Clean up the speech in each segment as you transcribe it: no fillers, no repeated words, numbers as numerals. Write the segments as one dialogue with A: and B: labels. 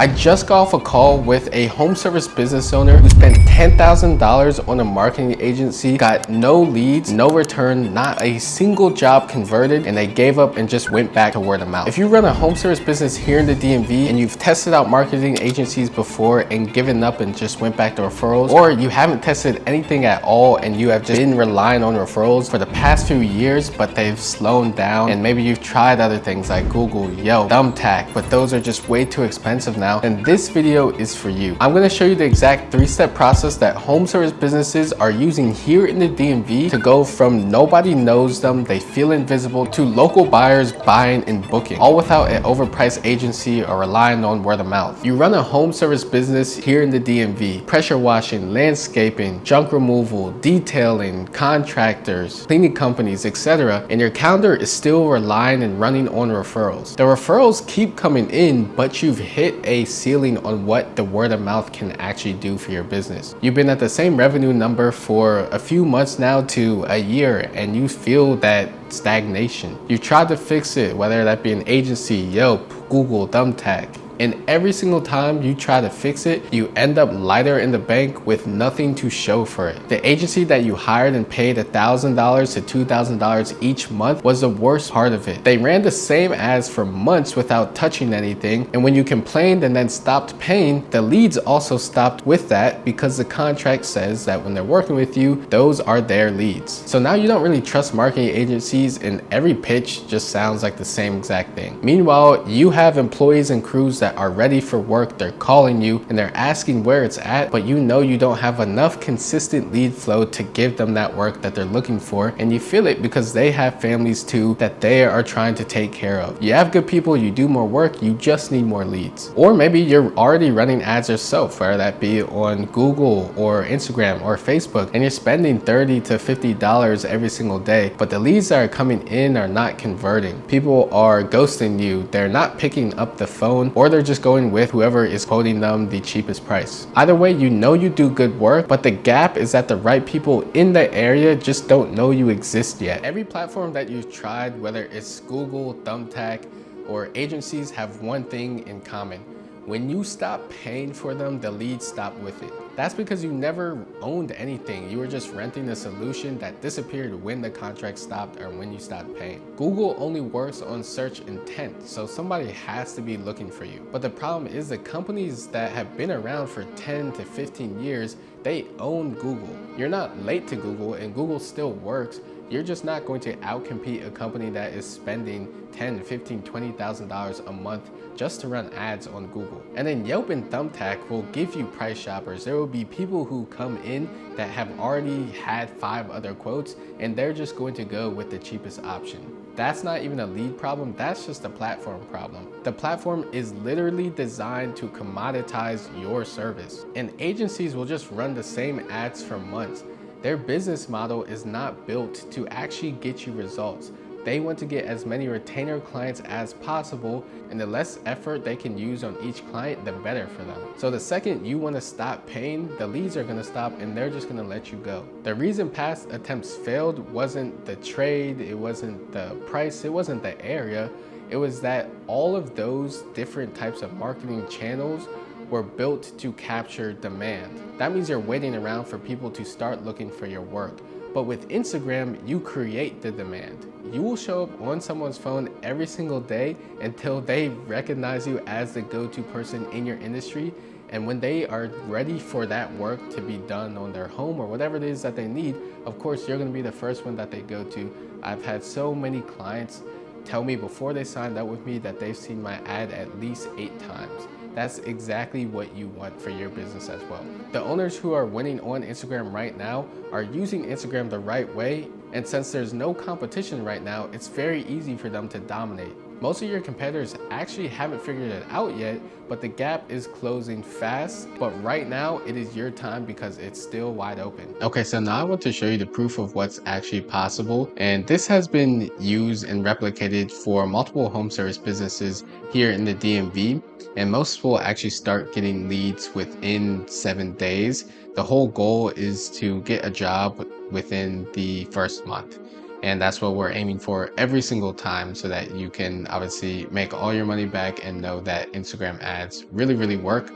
A: I just got off a call with a home service business owner who spent $10,000 on a marketing agency, got no leads, no return, not a single job converted, and they gave up and just went back to word of mouth. If you run a home service business here in the DMV and you've tested out marketing agencies before and given up and just went back to referrals, or you haven't tested anything at all and you have just been relying on referrals for the past few years, but they've slowed down, and maybe you've tried other things like Google, Yelp, Thumbtack, but those are just way too expensive now, and this video is for you. I'm going to show you the exact 3-step process that home service businesses are using here in the DMV to go from nobody knows them, they feel invisible, to local buyers buying and booking, all without an overpriced agency or relying on word of mouth. You run a home service business here in the DMV, pressure washing, landscaping, junk removal, detailing, contractors, cleaning companies, etc., and your calendar is still relying and running on referrals. The referrals keep coming in, but you've hit a ceiling on what the word of mouth can actually do for your business. You've been at the same revenue number for a few months now to a year, and you feel that stagnation. You tried to fix it, whether that be an agency, Yelp, Google, Thumbtack, and every single time you try to fix it, you end up lighter in the bank with nothing to show for it. The agency that you hired and paid $1,000 to $2,000 each month was the worst part of it. They ran the same ads for months without touching anything, and when you complained and then stopped paying, the leads also stopped with that because the contract says that when they're working with you, those are their leads. So now you don't really trust marketing agencies, and every pitch just sounds like the same exact thing. Meanwhile, you have employees and crews that are ready for work, they're calling you and they're asking where it's at, but you know you don't have enough consistent lead flow to give them that work that they're looking for, and you feel it because they have families too that they are trying to take care of. You have good people, you do more work, you just need more leads. Or maybe you're already running ads yourself, whether that be on Google or Instagram or Facebook, and you're spending $30 to $50 every single day, but the leads that are coming in are not converting. People are ghosting you, they're not picking up the phone, or they're just going with whoever is quoting them the cheapest price. Either way, you know you do good work, but the gap is that the right people in the area just don't know you exist yet. Every platform that you've tried, whether it's Google, Thumbtack, or agencies, have one thing in common. When you stop paying for them, the leads stop with it. That's because you never owned anything. You were just renting a solution that disappeared when the contract stopped or when you stopped paying. Google only works on search intent, so somebody has to be looking for you. But the problem is the companies that have been around for 10 to 15 years, they own Google. You're not late to Google, and Google still works. You're just not going to outcompete a company that is spending $10, $15, $20,000 a month just to run ads on Google. And then Yelp and Thumbtack will give you price shoppers. There will be people who come in that have already had 5 other quotes, and they're just going to go with the cheapest option. That's not even a lead problem, that's just a platform problem. The platform is literally designed to commoditize your service, and agencies will just run the same ads for months. Their business model is not built to actually get you results. They want to get as many retainer clients as possible, and the less effort they can use on each client, the better for them. So the second you want to stop paying, the leads are going to stop and they're just going to let you go. The reason past attempts failed wasn't the trade, it wasn't the price, it wasn't the area. It was that all of those different types of marketing channels were built to capture demand. That means you're waiting around for people to start looking for your work. But with Instagram, you create the demand. You will show up on someone's phone every single day until they recognize you as the go-to person in your industry. And when they are ready for that work to be done on their home or whatever it is that they need, of course, you're gonna be the first one that they go to. I've had so many clients tell me before they signed up with me that they've seen my ad at least 8 times. That's exactly what you want for your business as well. The owners who are winning on Instagram right now are using Instagram the right way, and since there's no competition right now, it's very easy for them to dominate. Most of your competitors actually haven't figured it out yet, but the gap is closing fast. But right now, it is your time because it's still wide open. Okay, so now I want to show you the proof of what's actually possible. And this has been used and replicated for multiple home service businesses here in the DMV. And most will actually start getting leads within 7 days. The whole goal is to get a job within the first month. And that's what we're aiming for every single time, so that you can obviously make all your money back and know that Instagram ads really, really work.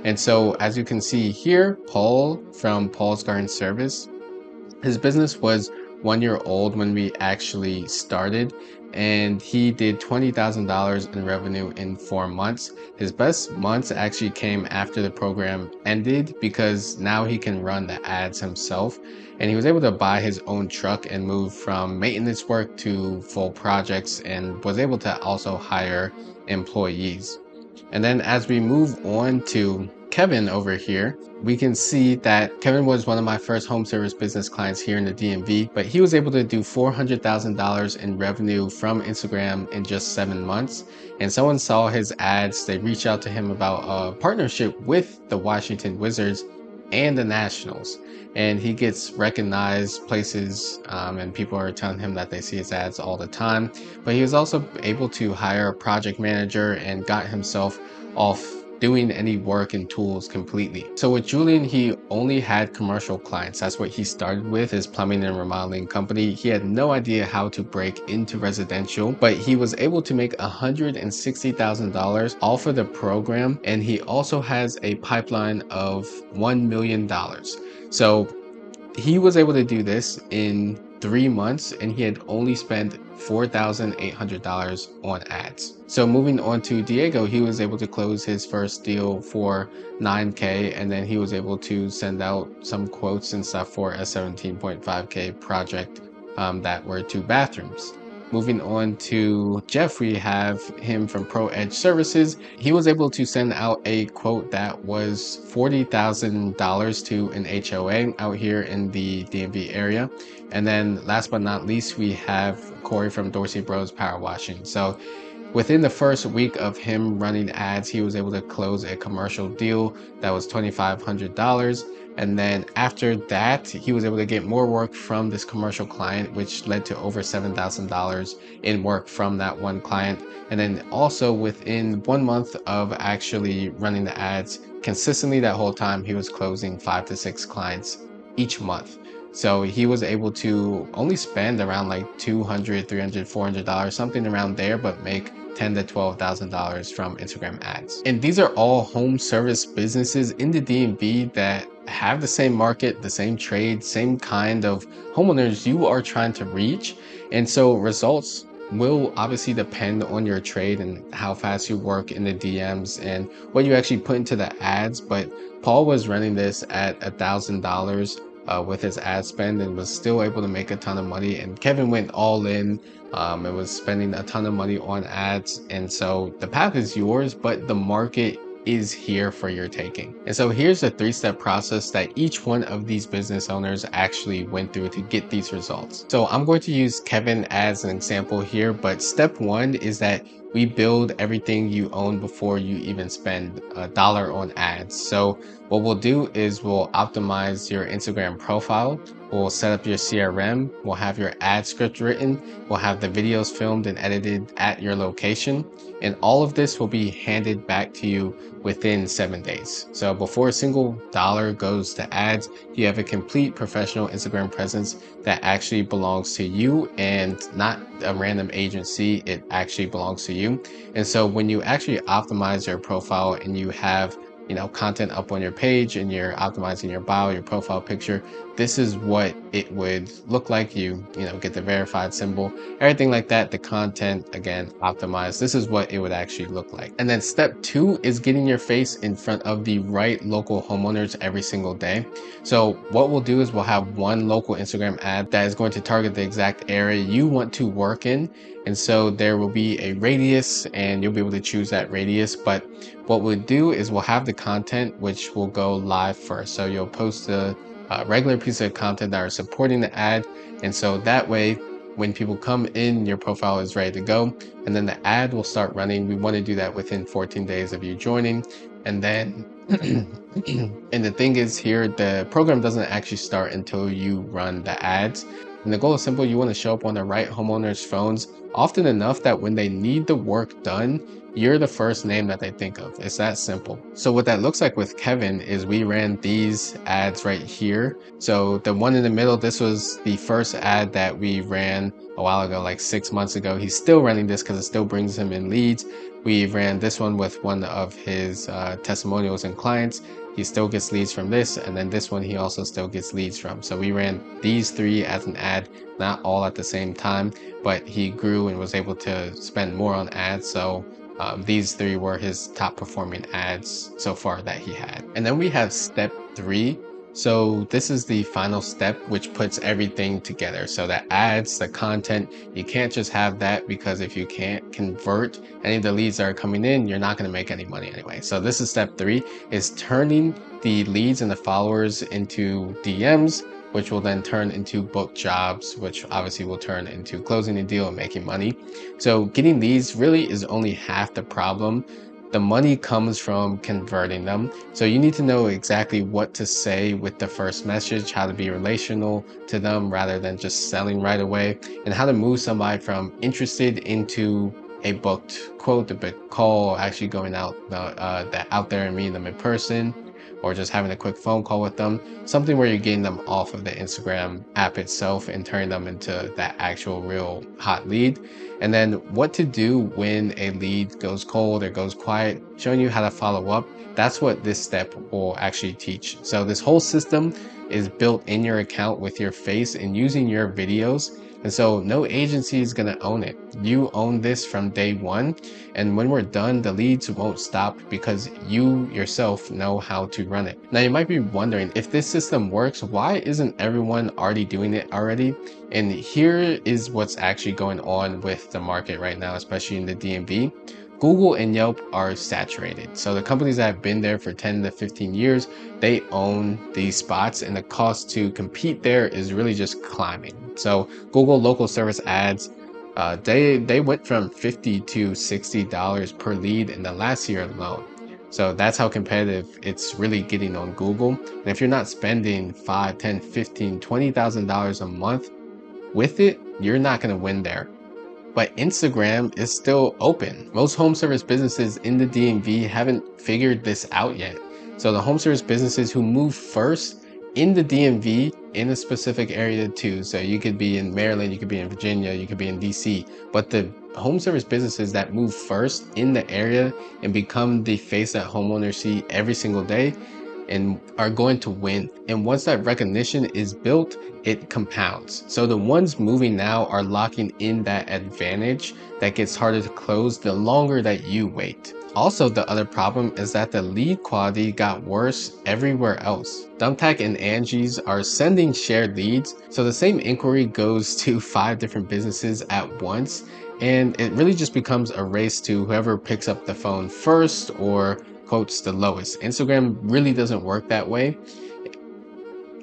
A: And so as you can see here, Paul from Paul's Garden Service, his business was 1 year old when we actually started, and he did $20,000 in revenue in 4 months. His best months actually came after the program ended, because now he can run the ads himself, and he was able to buy his own truck and move from maintenance work to full projects, and was able to also hire employees. And then as we move on to Kevin over here, we can see that Kevin was one of my first home service business clients here in the DMV, but he was able to do $400,000 in revenue from Instagram in just 7 months. And someone saw his ads, they reached out to him about a partnership with the Washington Wizards and the Nationals. And he gets recognized places, and people are telling him that they see his ads all the time. But he was also able to hire a project manager and got himself off doing any work and tools completely. So with Julian, he only had commercial clients. That's what he started with, his plumbing and remodeling company. He had no idea how to break into residential, but he was able to make $160,000 off of the program. And he also has a pipeline of $1 million. So he was able to do this in 3 months, and he had only spent $4,800 on ads. So moving on to Diego, he was able to close his first deal for $9K, and then he was able to send out some quotes and stuff for a $17.5K project that were 2 bathrooms. Moving on to Jeff, we have him from Pro Edge Services. He was able to send out a quote that was $40,000 to an HOA out here in the DMV area. And then last but not least, we have Corey from Dorsey Bros Power Washing. So within the first week of him running ads, he was able to close a commercial deal that was $2,500. And then after that, he was able to get more work from this commercial client, which led to over $7,000 in work from that one client. And then also within 1 month of actually running the ads consistently that whole time, he was closing 5 to 6 clients each month. So he was able to only spend around like $200, $300, $400, something around there, but make $10,000 to $12,000 from Instagram ads. And these are all home service businesses in the DMV that have the same market, the same trade, same kind of homeowners you are trying to reach. And so results will obviously depend on your trade and how fast you work in the DMs and what you actually put into the ads. But Paul was running this at $1,000 with his ad spend and was still able to make a ton of money. And Kevin went all in and was spending a ton of money on ads. And so the path is yours, but the market is here for your taking. And so here's the 3-step process that each one of these business owners actually went through to get these results. So I'm going to use Kevin as an example here, but step 1 is that we build everything you own before you even spend $1 on ads. So what we'll do is we'll optimize your Instagram profile. We'll set up your CRM. We'll have your ad script written. We'll have the videos filmed and edited at your location. And all of this will be handed back to you within 7 days. So before a single dollar goes to ads, you have a complete professional Instagram presence that actually belongs to you and not a random agency. It actually belongs to you. And so when you actually optimize your profile and you have content up on your page and you're optimizing your bio, your profile picture, this is what it would look like. You get the verified symbol, everything like that, the content, again, optimized. This is what it would actually look like. And then step 2 is getting your face in front of the right local homeowners every single day. So what we'll do is we'll have one local Instagram ad that is going to target the exact area you want to work in. And so there will be a radius and you'll be able to choose that radius. But what we'll do is we'll have the content which will go live first. So you'll post a regular piece of content that are supporting the ad. And so that way, when people come in, your profile is ready to go. And then the ad will start running. We want to do that within 14 days of you joining. And then, and the thing is here, the program doesn't actually start until you run the ads. And the goal is simple. You want to show up on the right homeowners' phones often enough that when they need the work done, you're the first name that they think of. It's that simple. So what that looks like with Kevin is we ran these ads right here. So the one in the middle, this was the first ad that we ran a while ago, like 6 months ago. He's still running this because it still brings him in leads. We ran this one with one of his testimonials and clients. He still gets leads from this, and then this one he also still gets leads from. So we ran these three as an ad, not all at the same time, but he grew and was able to spend more on ads. So these three were his top performing ads so far that he had. And then we have step 3. So this is the final step, which puts everything together. So the ads, the content, you can't just have that, because if you can't convert any of the leads that are coming in, you're not going to make any money anyway. So this is step 3, is turning the leads and the followers into DMs, which will then turn into booked jobs, which obviously will turn into closing a deal and making money. So getting leads really is only half the problem. The money comes from converting them. So you need to know exactly what to say with the first message, how to be relational to them rather than just selling right away, and how to move somebody from interested into a booked quote, a booked call, actually going out there and meeting them in person, or just having a quick phone call with them, something where you're getting them off of the Instagram app itself and turning them into that actual real hot lead. And then what to do when a lead goes cold or goes quiet, showing you how to follow up. That's what this step will actually teach. So this whole system is built in your account with your face and using your videos. And so no agency is going to own it. You own this from day one. And when we're done, the leads won't stop because you yourself know how to run it. Now you might be wondering, if this system works, why isn't everyone already doing it already? And here is what's actually going on with the market right now, especially in the DMV. Google and Yelp are saturated. So the companies that have been there for 10 to 15 years, they own these spots, and the cost to compete there is really just climbing. So Google local service ads, they went from $50 to $60 per lead in the last year alone. So that's how competitive it's really getting on Google. And if you're not spending $5, $10, $15, $20,000 a month with it, you're not going to win there. But Instagram is still open. Most home service businesses in the DMV haven't figured this out yet. So the home service businesses who move first in the DMV, in a specific area too. So you could be in Maryland, you could be in Virginia, you could be in DC. But the home service businesses that move first in the area and become the face that homeowners see every single day and are going to win. And once that recognition is built, it compounds. So the ones moving now are locking in that advantage that gets harder to close the longer that you wait. Also, the other problem is that the lead quality got worse everywhere else. Thumbtack and Angie's are sending shared leads, so the same inquiry goes to 5 different businesses at once, and it really just becomes a race to whoever picks up the phone first or quotes the lowest. Instagram really doesn't work that way.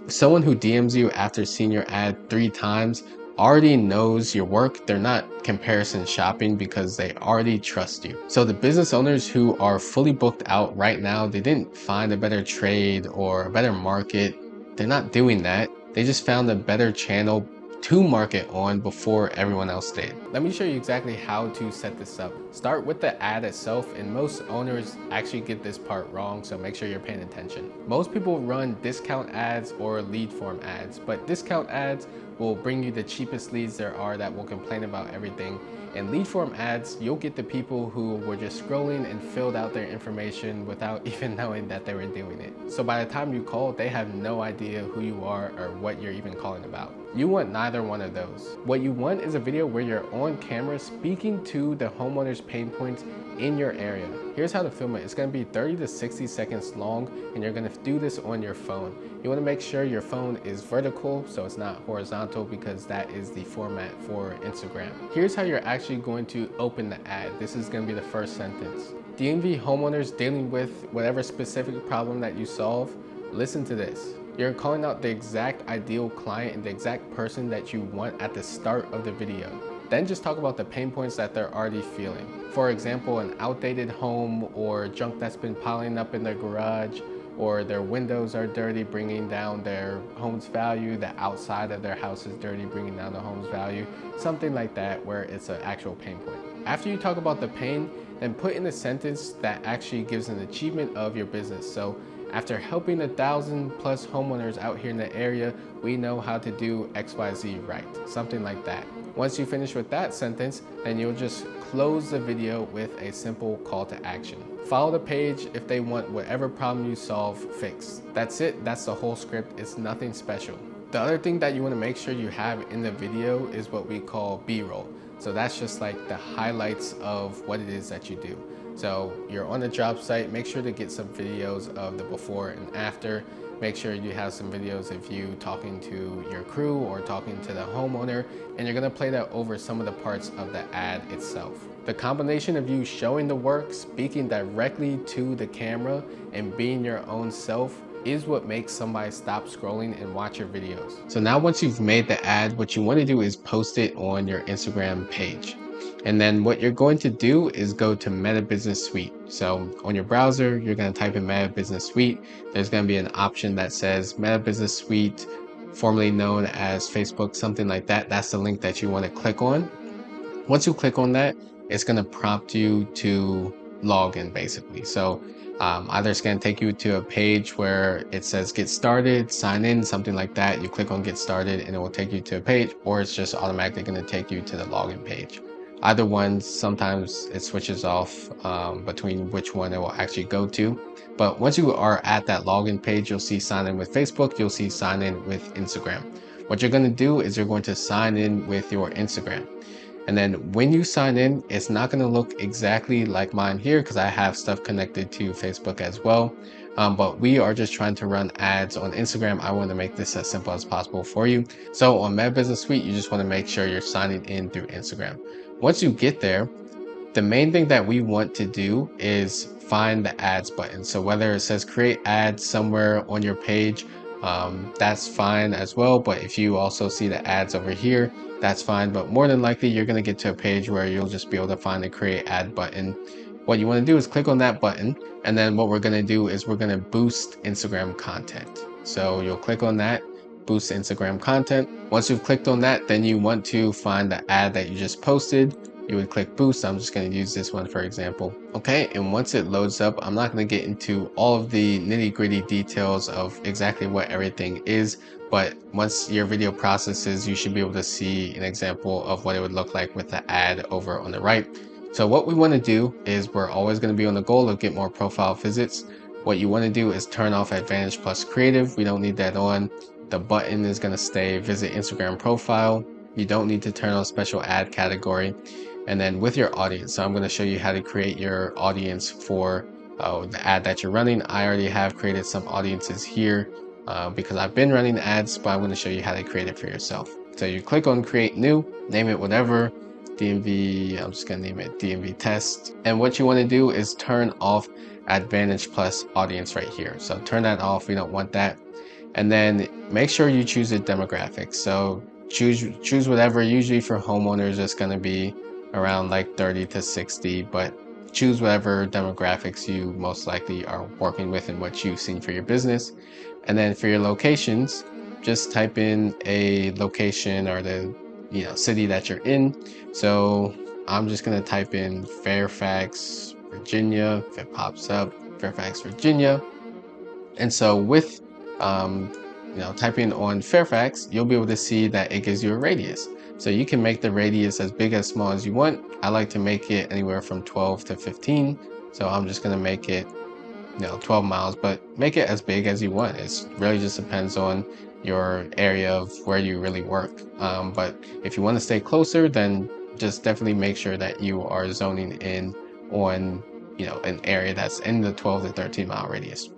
A: Someone who DMs you after seeing your ad 3 times already knows your work. They're not comparison shopping because they already trust you. So the business owners who are fully booked out right now, they didn't find a better trade or a better market. They're not doing that. They just found a better channel to market on before everyone else did. Let me show you exactly how to set this up. Start with the ad itself, and most owners actually get this part wrong, so make sure you're paying attention. Most people run discount ads or lead form ads, but discount ads will bring you the cheapest leads there are that will complain about everything. And lead form ads, you'll get the people who were just scrolling and filled out their information without even knowing that they were doing it. So by the time you call, they have no idea who you are or what you're even calling about. You want neither one of those. What you want is a video where you're on camera speaking to the homeowner's pain points in your area. Here's how to film it. It's gonna be 30 to 60 seconds long, and you're gonna do this on your phone. You wanna make sure your phone is vertical, so it's not horizontal, because that is the format for Instagram. Here's how you're actually going to open the ad. This is gonna be the first sentence. DMV homeowners dealing with whatever specific problem that you solve, listen to this. You're calling out the exact ideal client and the exact person that you want at the start of the video. Then just talk about the pain points that they're already feeling. For example, an outdated home or junk that's been piling up in their garage, or their windows are dirty, bringing down their home's value, the outside of their house is dirty, bringing down the home's value, something like that where it's an actual pain point. After you talk about the pain, then put in a sentence that actually gives an achievement of your business. So after helping 1,000 plus homeowners out here in the area, we know how to do XYZ right, something like that. Once you finish with that sentence, then you'll just close the video with a simple call to action. Follow the page if they want whatever problem you solve fixed. That's it, that's the whole script, it's nothing special. The other thing that you want to make sure you have in the video is what we call B-roll. So that's just like the highlights of what it is that you do. So you're on a job site, make sure to get some videos of the before and after. Make sure you have some videos of you talking to your crew or talking to the homeowner, and you're gonna play that over some of the parts of the ad itself. The combination of you showing the work, speaking directly to the camera, and being your own self is what makes somebody stop scrolling and watch your videos. So now once you've made the ad, what you want to do is post it on your Instagram page. And then what you're going to do is go to Meta Business Suite. So on your browser, you're going to type in Meta Business Suite. There's going to be an option that says Meta Business Suite, formerly known as Facebook, something like that. That's the link that you want to click on. Once you click on that, it's going to prompt you to log in basically. So either it's going to take you to a page where it says get started, sign in, something like that. You click on get started and it will take you to a page, or it's just automatically going to take you to the login page. Either one, sometimes it switches off between which one it will actually go to. But once you are at that login page, you'll see sign in with Facebook, you'll see sign in with Instagram. What you're going to do is you're going to sign in with your Instagram. And then when you sign in, it's not going to look exactly like mine here because I have stuff connected to Facebook as well. But we are just trying to run ads on Instagram. I want to make this as simple as possible for you. So on Meta Business Suite, you just want to make sure you're signing in through Instagram. Once you get there, the main thing that we want to do is find the ads button. So whether it says create ads somewhere on your page, that's fine as well. But if you also see the ads over here, that's fine. But more than likely, you're going to get to a page where you'll just be able to find the create ad button. What you want to do is click on that button. And then what we're going to do is we're going to boost Instagram content. So you'll click on that, boost Instagram content. Once you've clicked on that, then you want to find the ad that you just posted. You would click boost. I'm just going to use this one for example. Okay, and once it loads up, I'm not going to get into all of the nitty-gritty details of exactly what everything is, but once your video processes, you should be able to see an example of what it would look like with the ad over on the right. So what we want to do is we're always going to be on the goal of get more profile visits. What you want to do is turn off Advantage Plus Creative. We don't need that on. The button is going to stay visit Instagram profile. You don't need to turn on special ad category. And then with your audience, so I'm going to show you how to create your audience for the ad that you're running. I already have created some audiences here because I've been running ads, but I'm going to show you how to create it for yourself. So you click on create new, name it whatever, DMV, I'm just going to name it DMV test. And what you want to do is turn off Advantage Plus audience right here. So turn that off, we don't want that. And then make sure you choose a demographic. So choose whatever. Usually for homeowners, it's going to be around like 30 to 60, but choose whatever demographics you most likely are working with and what you've seen for your business. And then for your locations, just type in a location or the city that you're in. So I'm just going to type in Fairfax, Virginia. If it pops up, Fairfax, Virginia. And so with typing on Fairfax, you'll be able to see that it gives you a radius. So you can make the radius as big as small as you want. I like to make it anywhere from 12 to 15. So I'm just going to make it 12 miles, but make it as big as you want. It really just depends on your area of where you really work. But if you want to stay closer, then just definitely make sure that you are zoning in on an area that's in the 12 to 13 mile radius.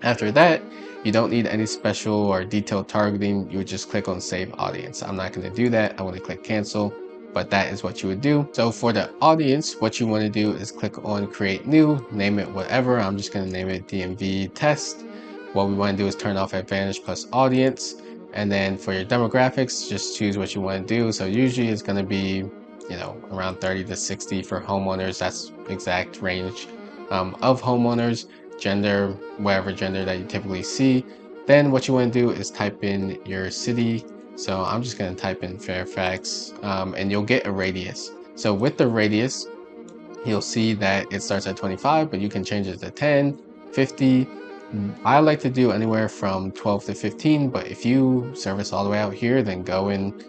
A: After that, you don't need any special or detailed targeting. You would just click on save audience. I'm not going to do that. I want to click cancel, but that is what you would do. So for the audience, what you want to do is click on create new, name it whatever. I'm just going to name it DMV test. What we want to do is turn off Advantage Plus audience. And then for your demographics, just choose what you want to do. So usually it's going to be, around 30 to 60 for homeowners. That's exact range of homeowners. gender, whatever gender that you typically see. Then what you want to do is type in your city. So I'm just going to type in Fairfax, and you'll get a radius. So with the radius, you'll see that it starts at 25, but you can change it to 10, 50. I like to do anywhere from 12 to 15, but if you service all the way out here, then go and,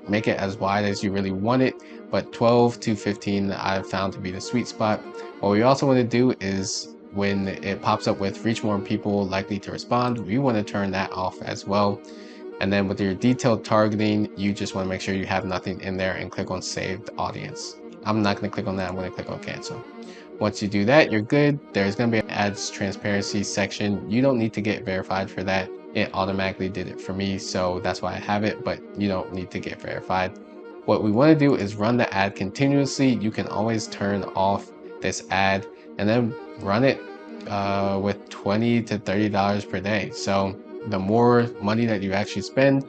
A: make it as wide as you really want it. But 12 to 15, I've found to be the sweet spot. What we also want to do is when it pops up with reach more people likely to respond, we want to turn that off as well. And then with your detailed targeting, you just want to make sure you have nothing in there and click on saved audience. I'm not going to click on that. I'm going to click on cancel. Once you do that, you're good. There's going to be an ads transparency section. You don't need to get verified for that. It automatically did it for me. So that's why I have it, but you don't need to get verified. What we want to do is run the ad continuously. You can always turn off this ad and then run it with $20 to $30 per day. So the more money that you actually spend,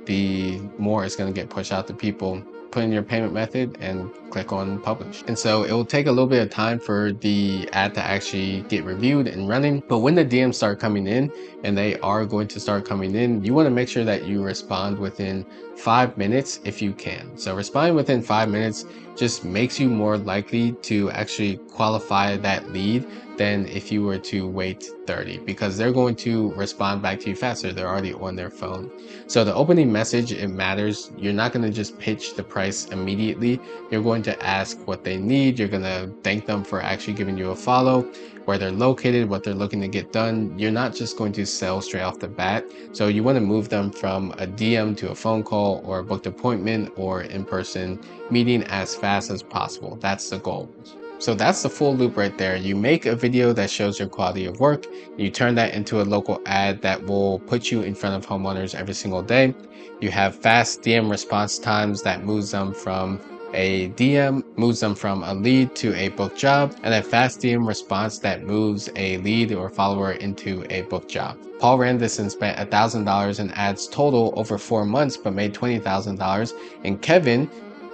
A: the more it's going to get pushed out to people. Put in your payment method and click on publish. And so it will take a little bit of time for the ad to actually get reviewed and running. But when the DMs start coming in, and they are going to start coming in, you want to make sure that you respond within 5 minutes if you can. So responding within 5 minutes just makes you more likely to actually qualify that lead than if you were to wait 30, because they're going to respond back to you faster. They're already on their phone. So the opening message, it matters. You're not going to just pitch the price immediately. You're going to ask what they need. You're going to thank them for actually giving you a follow, where they're located, what they're looking to get done. You're not just going to sell straight off the bat. So you want to move them from a DM to a phone call or a booked appointment or in-person meeting as fast as possible. That's the goal. So that's the full loop right there. You make a video that shows your quality of work. You turn that into a local ad that will put you in front of homeowners every single day. You have fast DM response times that moves them from a DM, moves them from a lead to a book job, and a fast DM response that moves a lead or follower into a book job. Paul ran this and spent $1,000 in ads total over 4 months, but made $20,000. And Kevin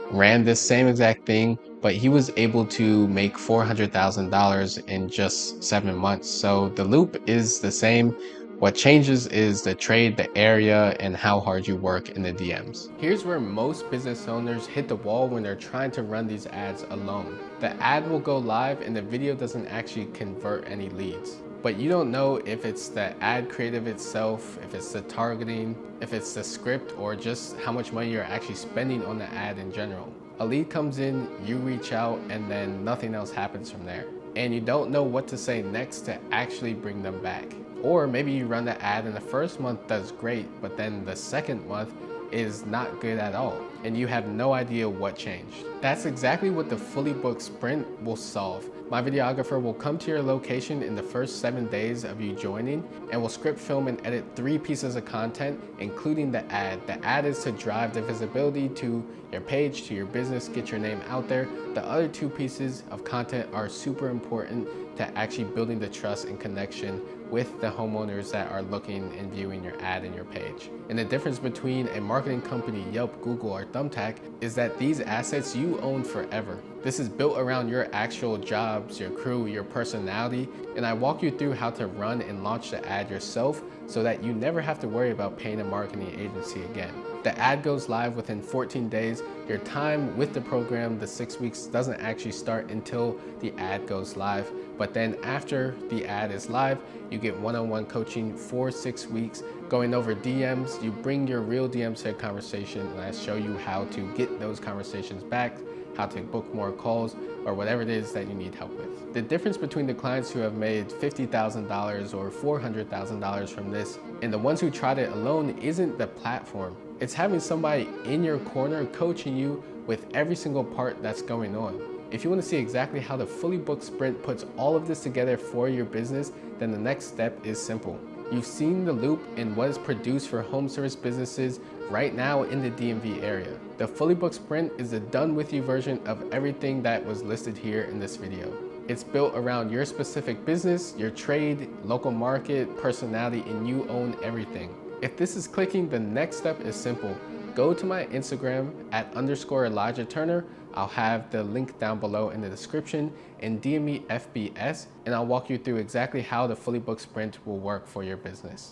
A: ran this same exact thing, but he was able to make $400,000 in just 7 months. So the loop is the same. What changes is the trade, the area, and how hard you work in the DMs. Here's where most business owners hit the wall when they're trying to run these ads alone. The ad will go live and the video doesn't actually convert any leads. But you don't know if it's the ad creative itself, if it's the targeting, if it's the script, or just how much money you're actually spending on the ad in general. A lead comes in, you reach out, and then nothing else happens from there. And you don't know what to say next to actually bring them back. Or maybe you run the ad and the first month does great, but then the second month is not good at all, and you have no idea what changed. That's exactly what the Fully Booked Sprint will solve. My videographer will come to your location in the first 7 days of you joining, and will script, film, and edit 3 pieces of content, including the ad. The ad is to drive the visibility to your page, to your business, get your name out there. The other 2 pieces of content are super important to actually building the trust and connection with the homeowners that are looking and viewing your ad and your page. And the difference between a marketing company, Yelp, Google, or Thumbtack is that these assets you own forever. This is built around your actual jobs, your crew, your personality, and I walk you through how to run and launch the ad yourself so that you never have to worry about paying a marketing agency again. The ad goes live within 14 days. Your time with the program, the 6 weeks, doesn't actually start until the ad goes live. But then after the ad is live, you get one-on-one coaching for 6 weeks, going over DMs. You bring your real DMs to a conversation, and I show you how to get those conversations back, how to book more calls, or whatever it is that you need help with. The difference between the clients who have made $50,000 or $400,000 from this and the ones who tried it alone isn't the platform. It's having somebody in your corner coaching you with every single part that's going on. If you want to see exactly how the Fully Booked Sprint puts all of this together for your business, then the next step is simple. You've seen the loop and what is produced for home service businesses right now in the DMV area. The Fully Booked Sprint is the done with you version of everything that was listed here in this video. It's built around your specific business, your trade, local market, personality, and you own everything. If this is clicking, the next step is simple. go to my Instagram at _Elijah Turner. I'll have the link down below in the description, and DM me FBS, and I'll walk you through exactly how the Fully Booked Sprint will work for your business.